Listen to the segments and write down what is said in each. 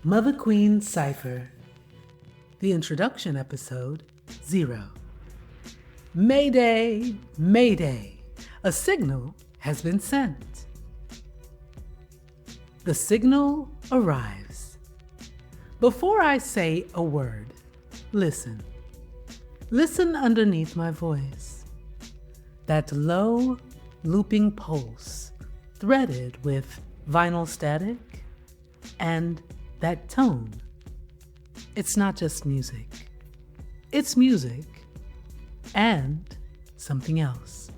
MuthaQueen Cypher. The introduction episode 0. Mayday, Mayday. A signal has been sent. The signal arrives. Before I say a word, listen. Listen underneath my voice. That low, looping pulse, threaded with vinyl static, and that tone. It's not just music. It's music and something else.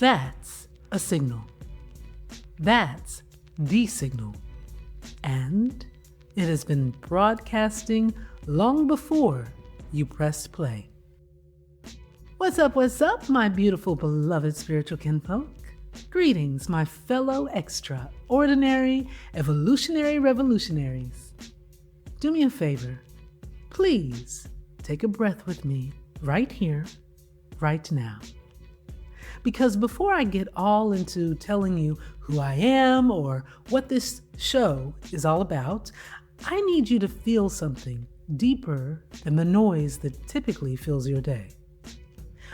That's a signal. That's the signal. And it has been broadcasting long before you pressed play. What's up, my beautiful, beloved spiritual kinfolk? Greetings, my fellow extraordinary, evolutionary revolutionaries. Do me a favor. Please take a breath with me right here, right now. Because before I get all into telling you who I am or what this show is all about, I need you to feel something deeper than the noise that typically fills your day.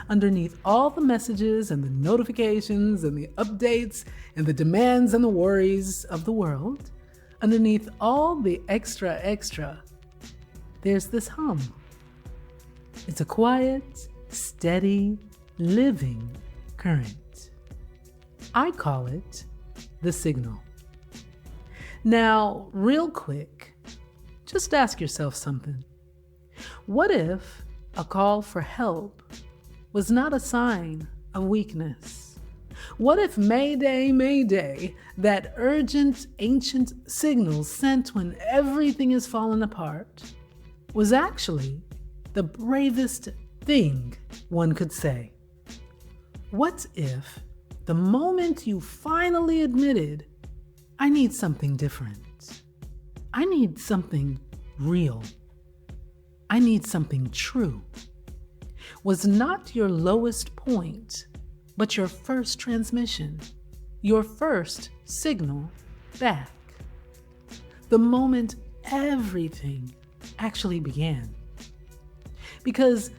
Underneath all the messages and the notifications and the updates and the demands and the worries of the world, underneath all the extra, there's this hum. It's a quiet, steady, living current. I call it the signal. Now, real quick, just ask yourself something. What if a call for help was not a sign of weakness? What if Mayday, Mayday, that urgent, ancient signal sent when everything is falling apart, was actually the bravest thing one could say? What if the moment you finally admitted, I need something different, I need something real, I need something true, was not your lowest point, but your first transmission, your first signal back? The moment everything actually began. Because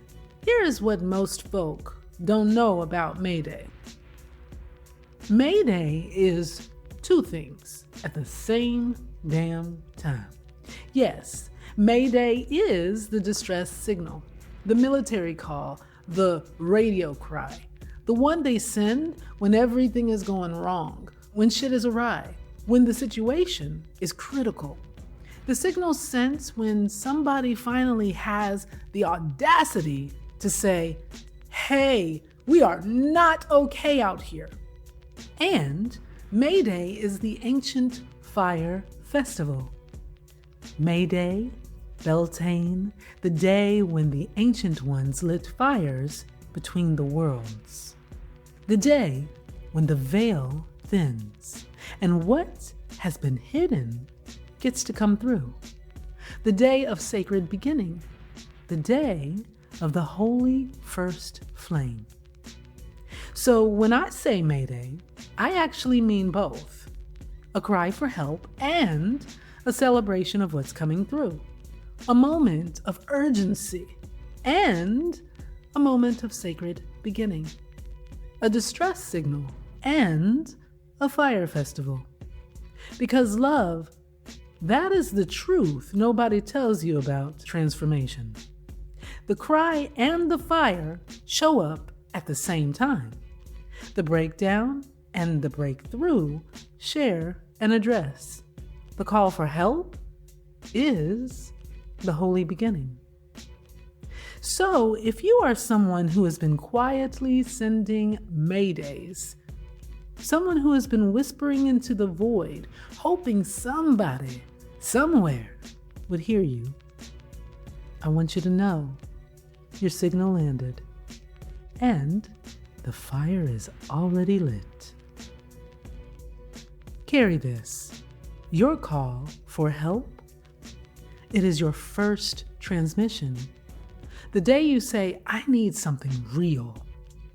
here is what most folk don't know about Mayday. Mayday is two things at the same damn time. Yes, Mayday is the distress signal, the military call, the radio cry, the one they send when everything is going wrong, when shit is awry, when the situation is critical. The signal sent when somebody finally has the audacity to say, hey, we are not okay out here. And Mayday is the ancient fire festival. Mayday, Beltane, the day when the ancient ones lit fires between the worlds. The day when the veil thins and what has been hidden gets to come through. The day of sacred beginning. The day of the holy first flame. So when I say Mayday, I actually mean both. A cry for help and a celebration of what's coming through. A moment of urgency and a moment of sacred beginning. A distress signal and a fire festival. Because love, that is the truth nobody tells you about transformation. The cry and the fire show up at the same time. The breakdown and the breakthrough share an address. The call for help is the holy beginning. So if you are someone who has been quietly sending Maydays, someone who has been whispering into the void, hoping somebody, somewhere, would hear you, I want you to know your signal landed and the fire is already lit. Carry this, your call for help, it is your first transmission. The day you say, I need something real,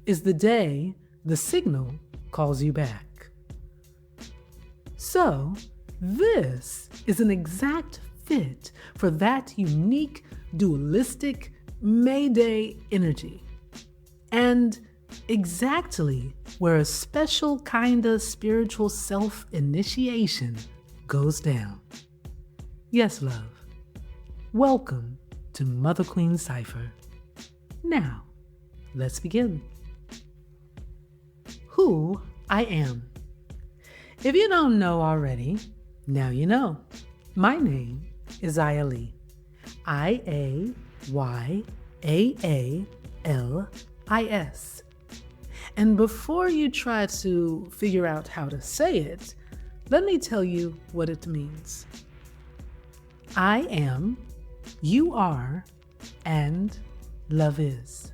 is the day the signal calls you back. So, this is an exact fit for that unique, dualistic MAYDAY energy. And exactly where a special kind of spiritual self-initiation goes down. Yes, love. Welcome to MuthaQueen Cypher. Now, let's begin. Who I am. If you don't know already, now you know. My name is IAYAALIS. IAYAALIS. And before you try to figure out how to say it, let me tell you what it means. I am, you are, and love is.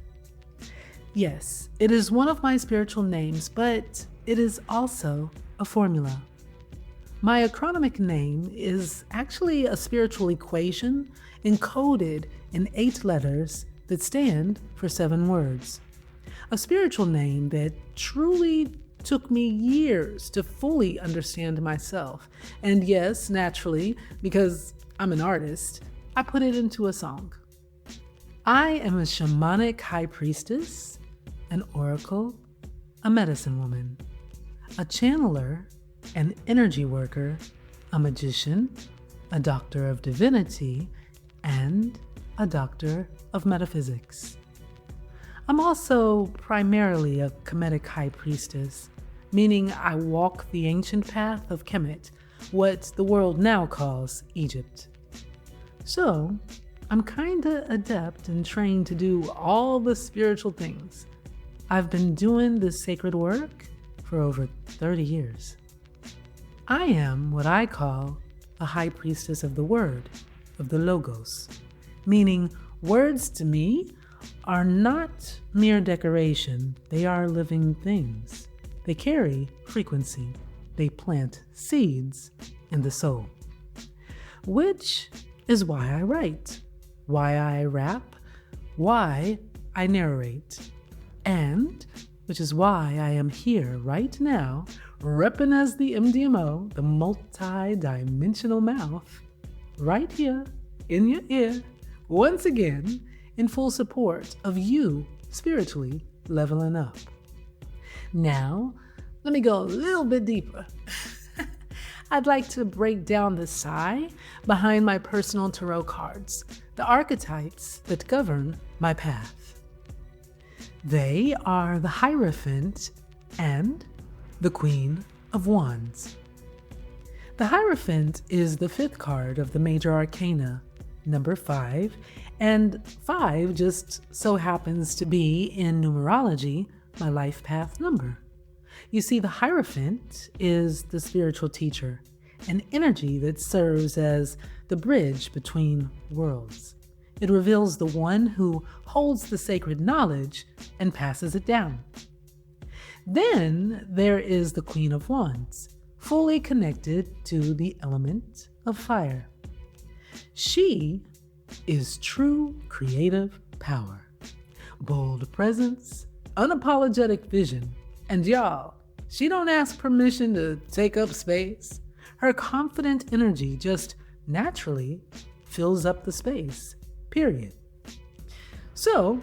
Yes, it is one of my spiritual names, but it is also a formula. My acronymic name is actually a spiritual equation encoded in 8 letters that stand for 7 words. A spiritual name that truly took me years to fully understand myself. And yes, naturally, because I'm an artist, I put it into a song. I am a shamanic high priestess, an oracle, a medicine woman, a channeler, an energy worker, a magician, a doctor of divinity, and a doctor of metaphysics. I'm also primarily a Kemetic high priestess, meaning I walk the ancient path of Kemet, what the world now calls Egypt. So, I'm kinda adept and trained to do all the spiritual things. I've been doing this sacred work for over 30 years. I am what I call a high priestess of the word, of the logos, meaning words to me are not mere decoration, they are living things. They carry frequency, they plant seeds in the soul. Which is why I write, why I rap, why I narrate, and which is why I am here right now, repping as the MDMO, the multi-dimensional mouth, right here in your ear, once again, in full support of you spiritually leveling up. Now, let me go a little bit deeper. I'd like to break down the sigh behind my personal tarot cards, the archetypes that govern my path. They are the Hierophant and the Queen of Wands. The Hierophant is the 5th card of the major arcana, number 5, and 5 just so happens to be, in numerology, my life path number. You see, the Hierophant is the spiritual teacher, an energy that serves as the bridge between worlds. It reveals the one who holds the sacred knowledge and passes it down. Then there is the Queen of Wands, fully connected to the element of fire. She is true creative power, bold presence, unapologetic vision, and y'all, she don't ask permission to take up space. Her confident energy just naturally fills up the space, period. So,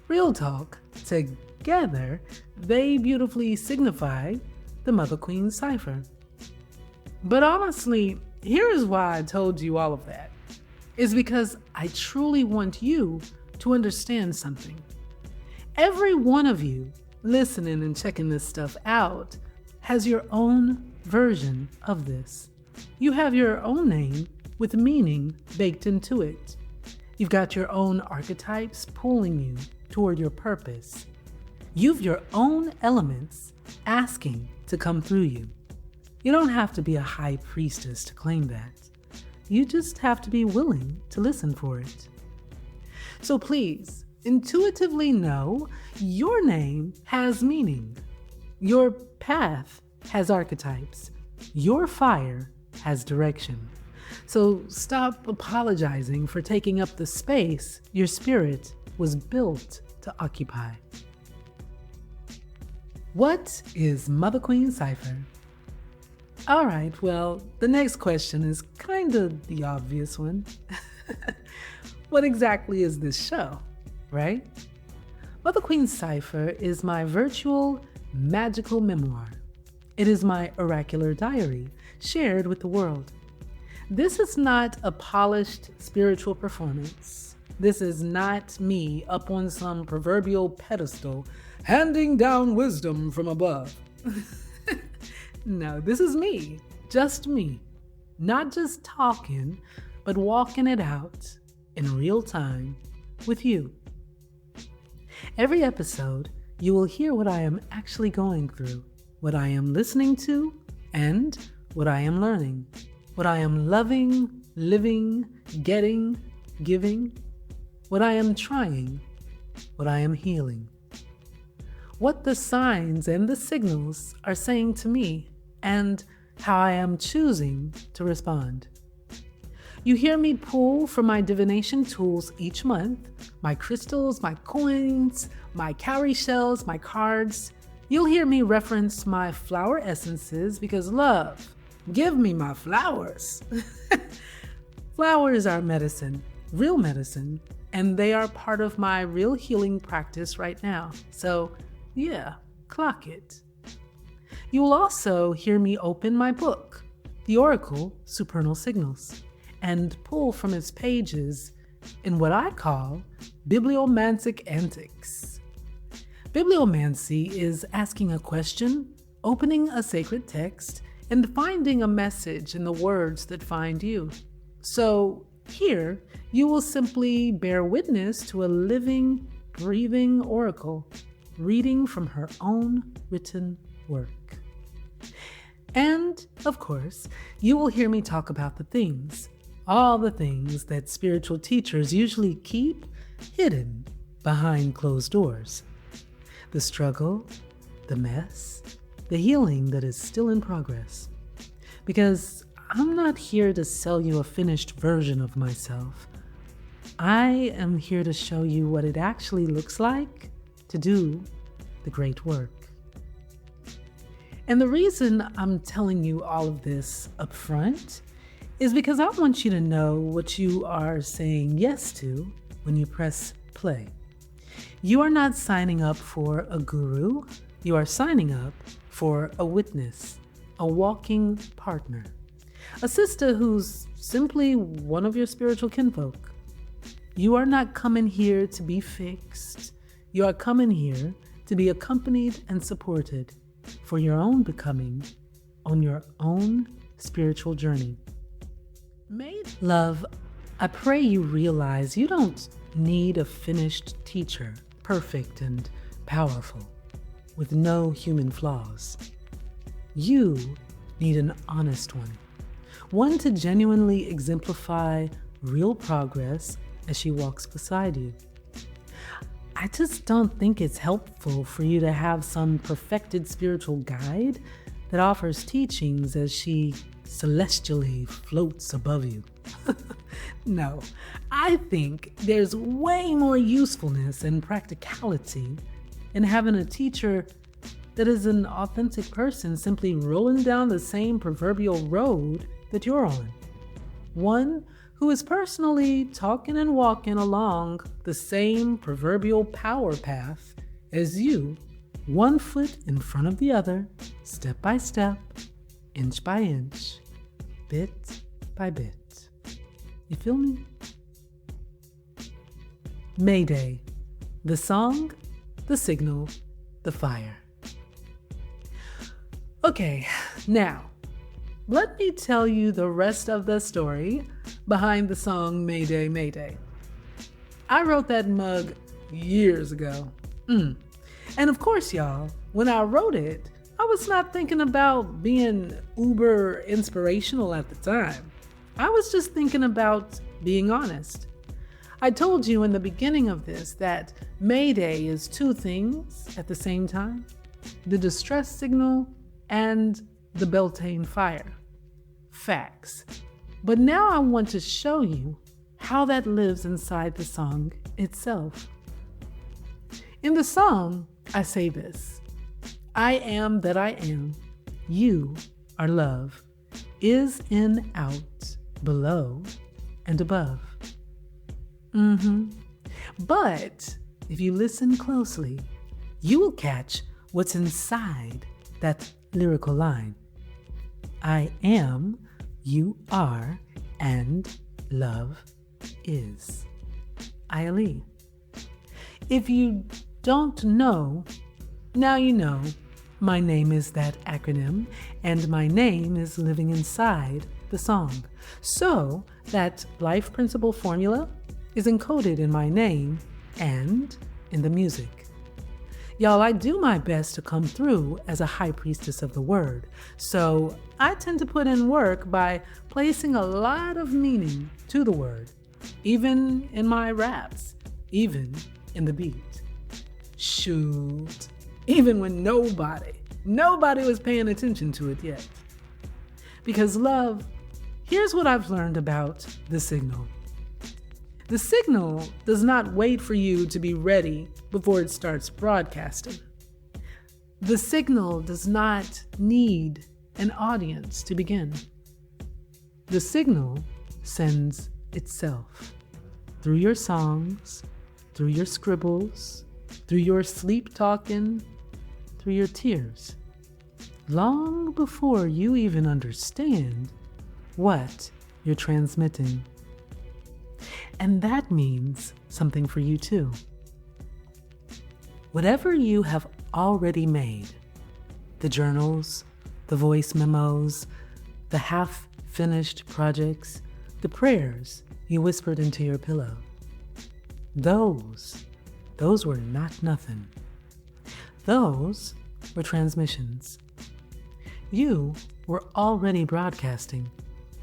real talk, together, they beautifully signify the MuthaQueen Cypher. But honestly, here is why I told you all of that. Is because I truly want you to understand something. Every one of you listening and checking this stuff out has your own version of this. You have your own name with meaning baked into it. You've got your own archetypes pulling you toward your purpose. You've your own elements asking to come through you. You don't have to be a high priestess to claim that. You just have to be willing to listen for it. So please, intuitively know your name has meaning. Your path has archetypes. Your fire has direction. So stop apologizing for taking up the space your spirit was built to occupy. What is MuthaQueen Cypher? All right, well, the next question is kind of the obvious one. What exactly is this show, right? MuthaQueen Cypher is my virtual magical memoir. It is my oracular diary shared with the world. This is not a polished spiritual performance. This is not me up on some proverbial pedestal handing down wisdom from above. No, this is me, just me. Not just talking, but walking it out in real time with you. Every episode, you will hear what I am actually going through, what I am listening to, and what I am learning, what I am loving, living, getting, giving, what I am trying, what I am healing, what the signs and the signals are saying to me, and how I am choosing to respond. You hear me pull from my divination tools each month, my crystals, my coins, my cowrie shells, my cards. You'll hear me reference my flower essences because love, give me my flowers. Flowers are medicine, real medicine, and they are part of my real healing practice right now. So yeah, clock it. You will also hear me open my book, the Oracle Supernal Signals, and pull from its pages in what I call Bibliomantic Antics. Bibliomancy is asking a question, opening a sacred text, and finding a message in the words that find you. So here, you will simply bear witness to a living, breathing oracle, reading from her own written work. And, of course, you will hear me talk about the things, all the things that spiritual teachers usually keep hidden behind closed doors. The struggle, the mess, the healing that is still in progress. Because I'm not here to sell you a finished version of myself. I am here to show you what it actually looks like to do the great work. And the reason I'm telling you all of this up front is because I want you to know what you are saying yes to when you press play. You are not signing up for a guru. You are signing up for a witness, a walking partner, a sister who's simply one of your spiritual kinfolk. You are not coming here to be fixed. You are coming here to be accompanied and supported for your own becoming on your own spiritual journey. Love, I pray you realize you don't need a finished teacher, perfect and powerful, with no human flaws. You need an honest one to genuinely exemplify real progress as she walks beside you. I just don't think it's helpful for you to have some perfected spiritual guide that offers teachings as she celestially floats above you. No, I think there's way more usefulness and practicality in having a teacher that is an authentic person simply rolling down the same proverbial road that you're on. One who is personally talking and walking along the same proverbial power path as you, one foot in front of the other, step by step, inch by inch, bit by bit. You feel me? Mayday, the song, the signal, the fire. Okay, now, let me tell you the rest of the story behind the song Mayday, Mayday. I wrote that mug years ago. And of course, y'all, when I wrote it, I was not thinking about being uber inspirational at the time. I was just thinking about being honest. I told you in the beginning of this that Mayday is two things at the same time: the distress signal and the Beltane fire. Facts. But now I want to show you how that lives inside the song itself. In the song, I say this: I am that I am, you are love, is in, out, below, and above. But if you listen closely, you will catch what's inside that lyrical line. I am, you are, and love is. IAYAALIS. If you don't know, now you know. My name is that acronym, and my name is living inside the song. So that life principle formula is encoded in my name and in the music. Y'all, I do my best to come through as a high priestess of the word, so I tend to put in work by placing a lot of meaning to the word, even in my raps, even in the beat. Shoot, even when nobody was paying attention to it yet. Because love, here's what I've learned about the signal. The signal does not wait for you to be ready before it starts broadcasting. The signal does not need an audience to begin. The signal sends itself through your songs, through your scribbles, through your sleep talking, through your tears, long before you even understand what you're transmitting. And that means something for you too. Whatever you have already made, the journals, the voice memos, the half-finished projects, the prayers you whispered into your pillow, those were not nothing. Those were transmissions. You were already broadcasting.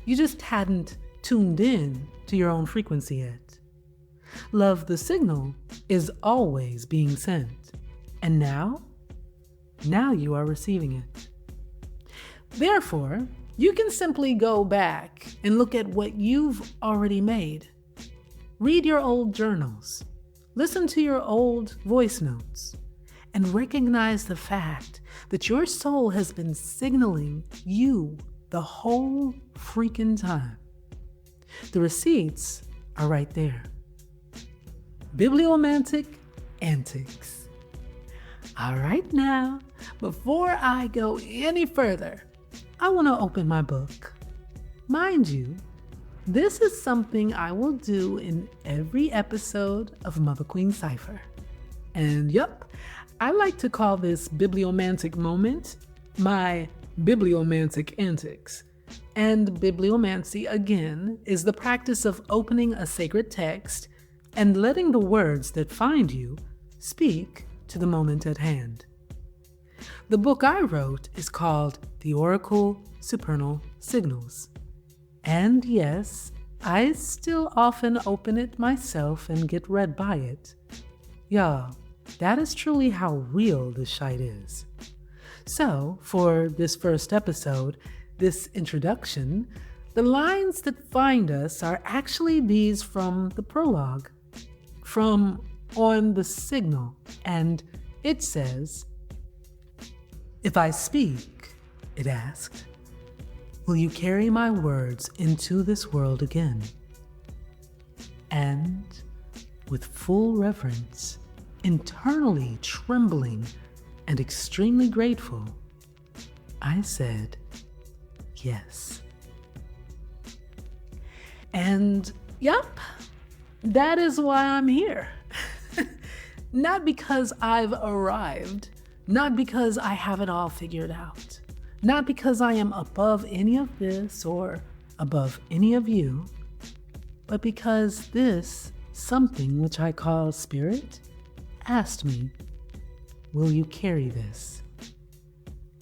You just hadn't tuned in to your own frequency yet. Love, the signal, is always being sent. And now you are receiving it. Therefore, you can simply go back and look at what you've already made. Read your old journals. Listen to your old voice notes. And recognize the fact that your soul has been signaling you the whole freaking time. The receipts are right there. Bibliomantic Antics. All right, now, before I go any further, I want to open my book. Mind you, this is something I will do in every episode of MuthaQueen Cypher. And yup, I like to call this bibliomantic moment my Bibliomantic Antics. And bibliomancy, again, is the practice of opening a sacred text and letting the words that find you speak to the moment at hand. The book I wrote is called The Oracle Supernal Signals. And yes, I still often open it myself and get read by it. Y'all, that is truly how real this shite is. So, for this first episode, this introduction, the lines that find us are actually these from the prologue, from On the Signal, and it says, "If I speak," it asked, "will you carry my words into this world again?" And with full reverence, internally trembling and extremely grateful, I said, yes. And yup, that is why I'm here. Not because I've arrived, not because I have it all figured out, not because I am above any of this or above any of you, but because this something which I call spirit asked me, will you carry this?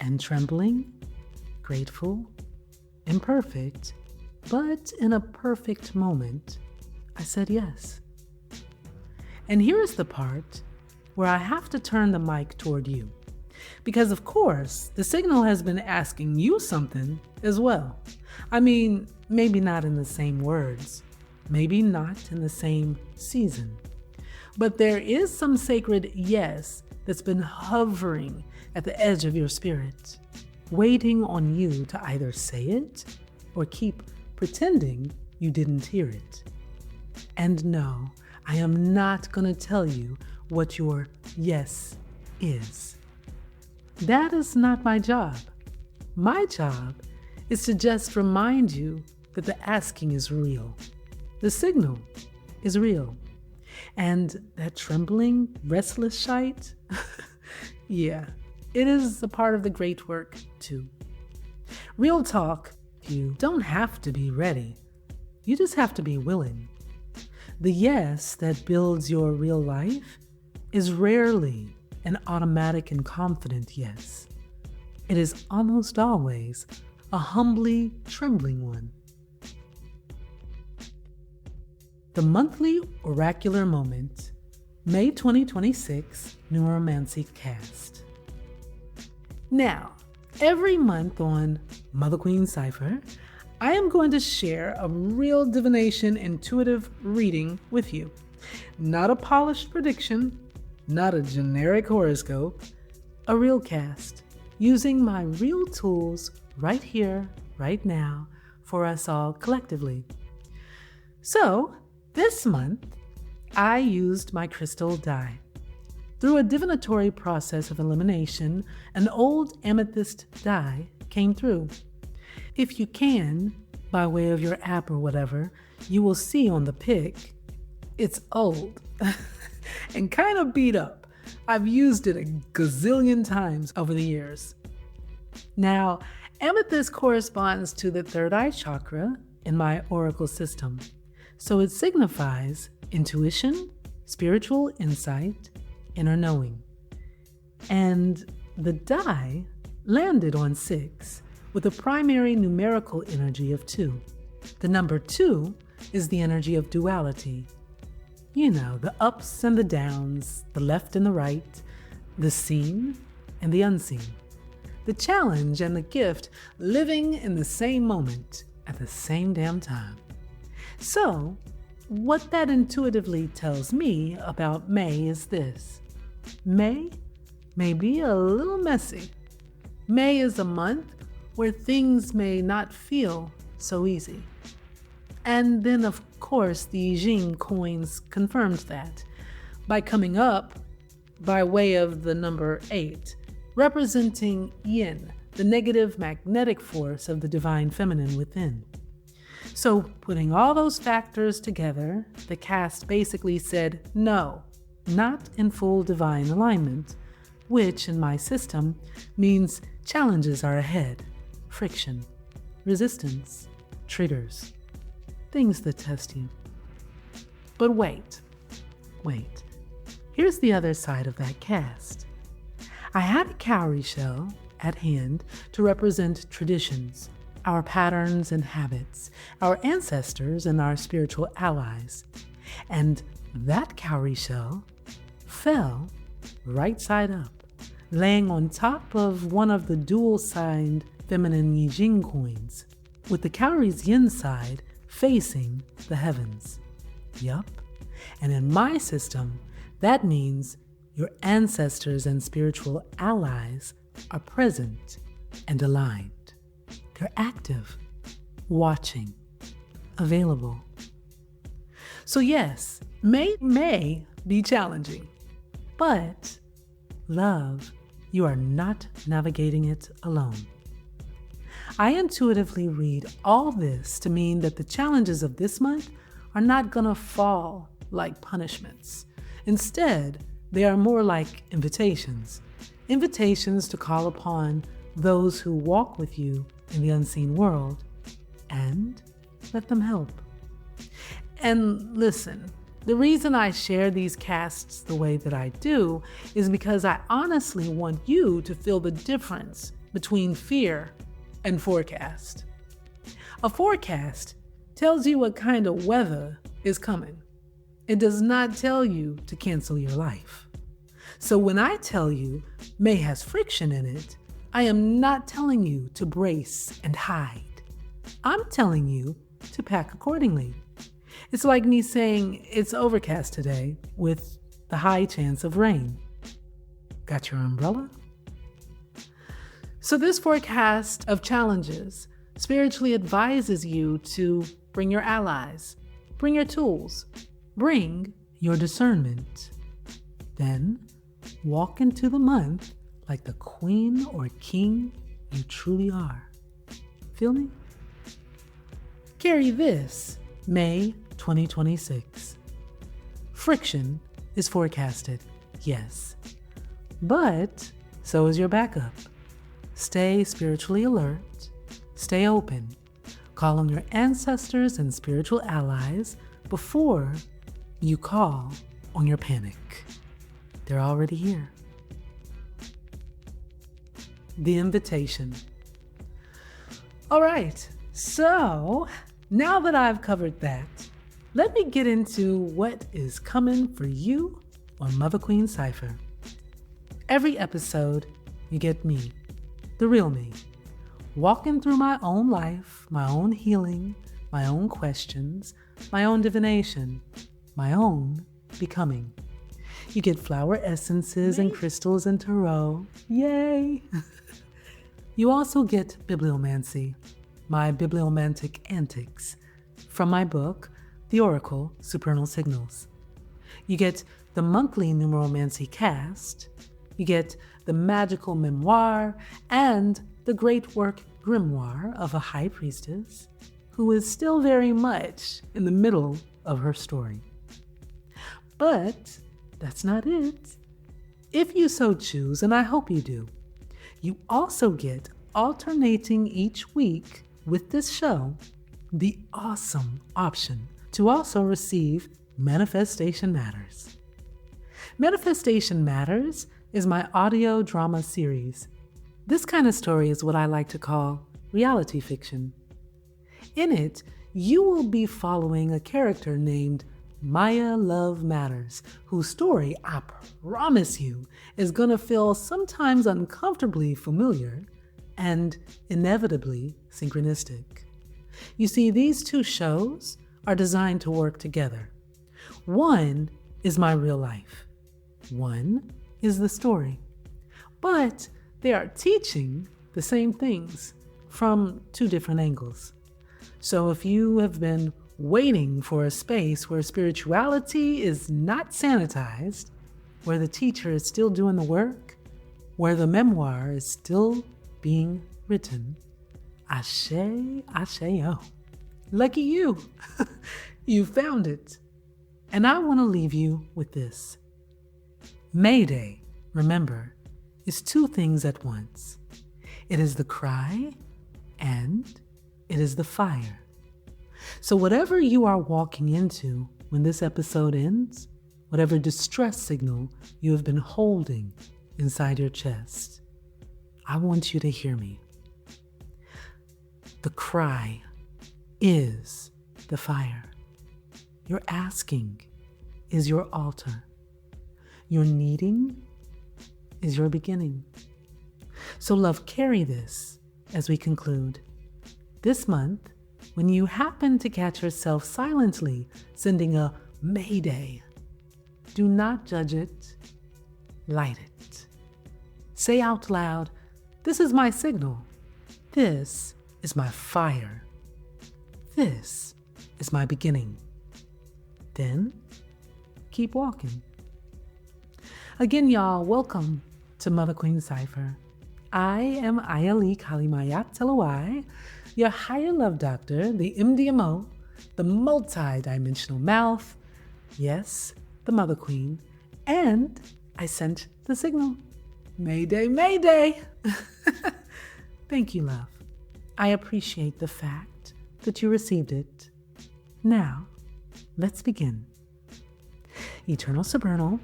And trembling, grateful, imperfect, but in a perfect moment, I said yes. And here is the part where I have to turn the mic toward you. Because of course, the signal has been asking you something as well. I mean, Maybe not in the same words, maybe not in the same season, but there is some sacred yes that's been hovering at the edge of your spirit, waiting on you to either say it or keep pretending you didn't hear it. And no, I am not going to tell you what your yes is. That is not my job. My job is to just remind you that the asking is real. The signal is real. And that trembling, restless shite, yeah, it is a part of the great work too. Real talk, you don't have to be ready. You just have to be willing. The yes that builds your real life is rarely an automatic and confident yes. It is almost always a humbly trembling one. The monthly oracular moment, May 2026 Neuromancy Cast. Now, every month on MuthaQueen Cypher, I am going to share a real divination intuitive reading with you. Not a polished prediction, not a generic horoscope, a real cast, using my real tools right here, right now, for us all collectively. So, this month, I used my crystal die. Through a divinatory process of elimination, an old amethyst die came through. If you can, by way of your app or whatever, you will see on the pic, it's old and kind of beat up. I've used it a gazillion times over the years. Now, amethyst corresponds to the third eye chakra in my oracle system. So it signifies intuition, spiritual insight, inner knowing. And the die landed on 6 with a primary numerical energy of 2. The number 2 is the energy of duality. You know, the ups and the downs, the left and the right, the seen and the unseen. The challenge and the gift living in the same moment at the same damn time. So, what that intuitively tells me about May is this. May may be a little messy. May is a month where things may not feel so easy. And then, of course, the I-Ching coins confirmed that by coming up by way of the number 8, representing yin, the negative magnetic force of the divine feminine within. So, putting all those factors together, the cast basically said no, not in full divine alignment, which in my system means challenges are ahead, friction, resistance, triggers, things that test you. But wait. Here's the other side of that cast. I had a cowrie shell at hand to represent traditions, our patterns and habits, our ancestors and our spiritual allies. And that cowrie shell fell right side up, laying on top of one of the dual-signed feminine I-Ching coins, with the cowrie's yin side facing the heavens. Yup. And in my system, that means your ancestors and spiritual allies are present and aligned. They're active, watching, available. So yes, may be challenging, but love, you are not navigating it alone. I intuitively read all this to mean that the challenges of this month are not gonna fall like punishments. Instead, they are more like invitations to call upon those who walk with you in the unseen world and let them help. And listen, the reason I share these casts the way that I do is because I honestly want you to feel the difference between fear and forecast. A forecast tells you what kind of weather is coming. It does not tell you to cancel your life. So when I tell you May has friction in it, I am not telling you to brace and hide. I'm telling you to pack accordingly. It's like me saying it's overcast today with the high chance of rain. Got your umbrella? So this forecast of challenges spiritually advises you to bring your allies, bring your tools, bring your discernment. Then walk into the month like the queen or king you truly are. Feel me? Carry this, May 2026. Friction is forecasted, yes, but so is your backup. Stay spiritually alert, stay open, call on your ancestors and spiritual allies before you call on your panic. They're already here. The invitation. All right, so now that I've covered that, let me get into what is coming for you on MuthaQueen Cypher. Every episode, you get me, the real me, walking through my own life, my own healing, my own questions, my own divination, my own becoming. You get flower essences and crystals and tarot. Yay! You also get bibliomancy, my Bibliomantic Antics, from my book, The Oracle, Supernal Signals. You get the monthly numeromancy cast, you get the magical memoir, and the great work grimoire of a high priestess who is still very much in the middle of her story. But that's not it. If you so choose, and I hope you do, you also get, alternating each week with this show, the awesome option to also receive Manifestation Matters. Manifestation Matters is my audio drama series. This kind of story is what I like to call reality fiction. In it, you will be following a character named Maya Love Matters, whose story, I promise you, is gonna feel sometimes uncomfortably familiar and inevitably synchronistic. You see, these two shows are designed to work together. One is my real life. One is the story. But they are teaching the same things from two different angles. So if you have been waiting for a space where spirituality is not sanitized, where the teacher is still doing the work, where the memoir is still being written, ashe, ashe-o. Lucky you. You found it. And I want to leave you with this. Mayday, remember, is two things at once. It is the cry and it is the fire. So whatever you are walking into when this episode ends, whatever distress signal you have been holding inside your chest, I want you to hear me. The cry is the fire. Your asking is your altar. Your needing is your beginning. So love, carry this as we conclude. This month, when you happen to catch yourself silently sending a Mayday, do not judge it, light it. Say out loud, this is my signal. This is my fire. This is my beginning. Then keep walking. Again, y'all, welcome to MuthaQueen Cypher. I am IAYAALIS Kalimayat Telawai, your higher love doctor, the MDMO, the multi-dimensional mouth, yes, the Mother Queen, and I sent the signal. Mayday, mayday! Thank you, love. I appreciate the fact that you received it. Now, let's begin. Eternal Supernal,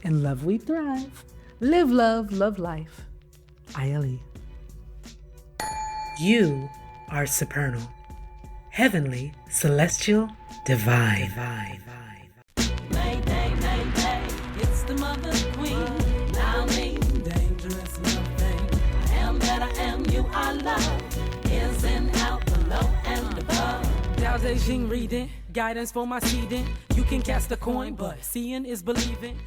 in love we thrive. Live love, love life. IAYAALIS. You are supernal, heavenly, celestial, divine. Mayday, mayday, it's the Mother Queen. Now me, dangerous nothing. I am that I am, you I love. Is in, out, below, How's I-Ching reading? Guidance for my seeding. You can cast a coin, but seeing is believing.